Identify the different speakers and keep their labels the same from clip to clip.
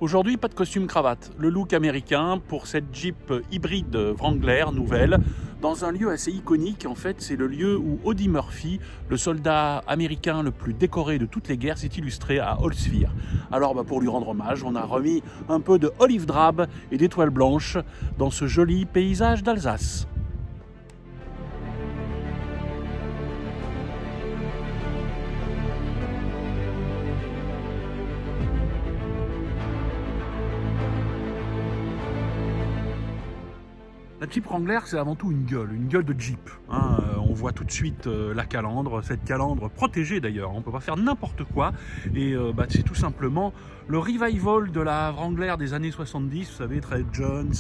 Speaker 1: Aujourd'hui, pas de costume cravate. Le look américain pour cette Jeep hybride Wrangler nouvelle, dans un lieu assez iconique. En fait, c'est le lieu où Audie Murphy, le soldat américain le plus décoré de toutes les guerres, s'est illustré à Holzwihr. Alors, pour lui rendre hommage, on a remis un peu de olive drabe et d'étoiles blanches dans ce joli paysage d'Alsace. La Jeep Wrangler, c'est avant tout une gueule de Jeep. On voit tout de suite la calandre, cette calandre protégée d'ailleurs, on ne peut pas faire n'importe quoi. Et c'est tout simplement le revival de la Wrangler des années 70, vous savez, très Jones,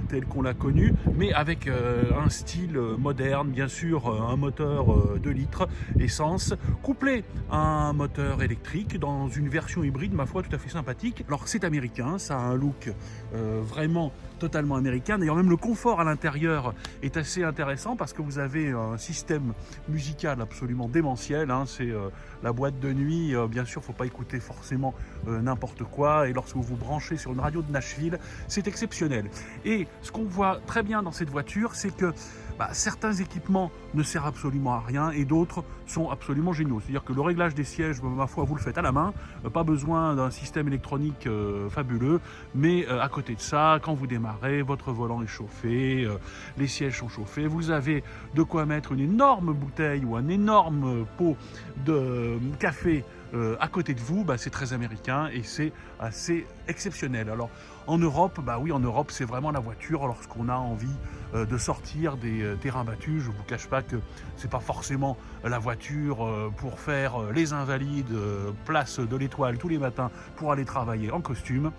Speaker 1: tel qu'on l'a connu, mais avec un style moderne, bien sûr, un moteur 2 litres, essence, couplé à un moteur électrique dans une version hybride, ma foi, tout à fait sympathique. Alors c'est américain, ça a un look vraiment totalement américain, d'ailleurs même le confort à l'intérieur est assez intéressant parce que vous avez un système musical absolument démentiel, c'est la boîte de nuit, bien sûr il ne faut pas écouter forcément n'importe quoi, et lorsque vous vous branchez sur une radio de Nashville, c'est exceptionnel. Et ce qu'on voit très bien dans cette voiture, c'est que certains équipements ne servent absolument à rien et d'autres sont absolument géniaux. C'est-à-dire que le réglage des sièges, ma foi, vous le faites à la main, pas besoin d'un système électronique fabuleux, mais à côté de ça, quand vous démarrez, votre volant est chauffé, les sièges sont chauffés, vous avez de quoi mettre une énorme bouteille ou un énorme pot de café à côté de vous. C'est très américain et c'est assez exceptionnel. Alors en Europe, oui, en Europe c'est vraiment la voiture lorsqu'on a envie de sortir des terrains battus. Je ne vous cache pas que c'est pas forcément la voiture pour faire les invalides, place de l'Étoile tous les matins pour aller travailler en costume.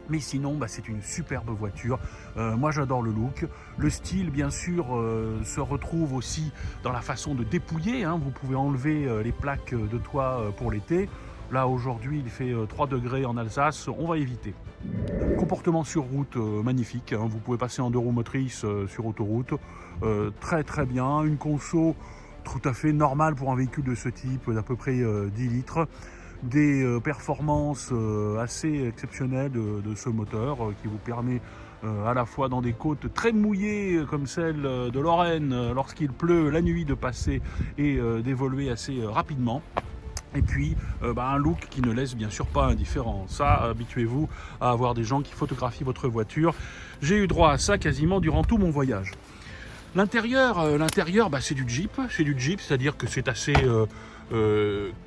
Speaker 1: Mais sinon, c'est une superbe voiture. Moi, j'adore le look. Le style, bien sûr, se retrouve aussi dans la façon de dépouiller. Vous pouvez enlever les plaques de toit pour l'été. Là, aujourd'hui, il fait 3 degrés en Alsace. On va éviter. Comportement sur route magnifique. Vous pouvez passer en 2 roues motrices sur autoroute. Très, très bien. Une conso tout à fait normale pour un véhicule de ce type, d'à peu près 10 litres. Des performances assez exceptionnelles de ce moteur qui vous permet à la fois dans des côtes très mouillées comme celle de Lorraine lorsqu'il pleut la nuit de passer et d'évoluer assez rapidement. Et puis un look qui ne laisse bien sûr pas indifférent. Ça, habituez-vous à avoir des gens qui photographient votre voiture. J'ai eu droit à ça quasiment durant tout mon voyage. L'intérieur, c'est du Jeep, c'est-à-dire que c'est assez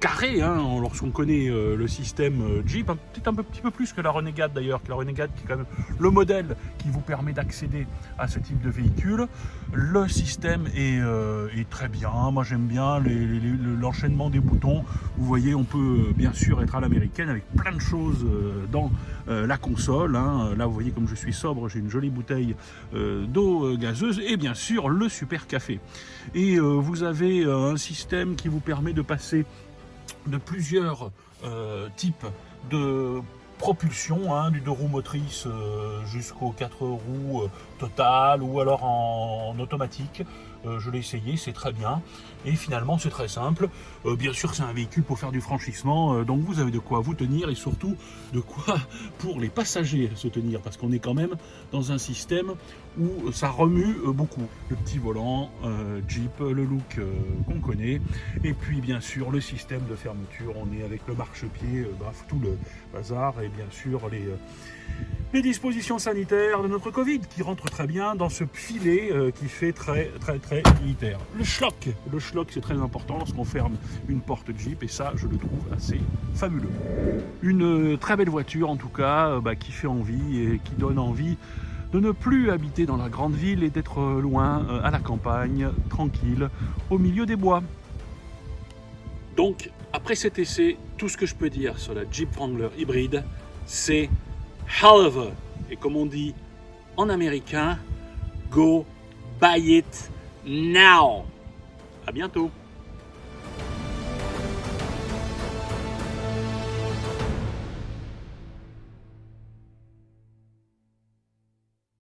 Speaker 1: carré, lorsqu'on connaît le système Jeep, peut-être un petit peu plus que la Renegade d'ailleurs, qui est quand même le modèle qui vous permet d'accéder à ce type de véhicule. Le système est très bien, moi j'aime bien l'enchaînement des boutons. Vous voyez, on peut bien sûr être à l'américaine avec plein de choses dans la console. Là vous voyez, comme je suis sobre, j'ai une jolie bouteille d'eau gazeuse et bien sûr le super café. Et vous avez un système qui vous permet de passer de plusieurs types de propulsion, du 2 roues motrices jusqu'aux 4 roues total ou alors en automatique. Je l'ai essayé, c'est très bien et finalement c'est très simple. Bien sûr, c'est un véhicule pour faire du franchissement, donc vous avez de quoi vous tenir et surtout de quoi pour les passagers se tenir, parce qu'on est quand même dans un système où ça remue beaucoup. Le petit volant Jeep, le look qu'on connaît, et puis bien sûr le système de fermeture. On est avec le marchepied, bref, tout le bazar, et bien sûr les dispositions sanitaires de notre Covid qui rentrent très bien dans ce filet qui fait très militaire. Le schlock c'est très important lorsqu'on ferme une porte Jeep, et ça je le trouve assez fabuleux. Une très belle voiture en tout cas, qui fait envie et qui donne envie de ne plus habiter dans la grande ville et d'être loin à la campagne, tranquille, au milieu des bois. Donc après cet essai, tout ce que je peux dire sur la Jeep Wrangler hybride, c'est hell of a, et comme on dit en américain, go buy it now. À bientôt.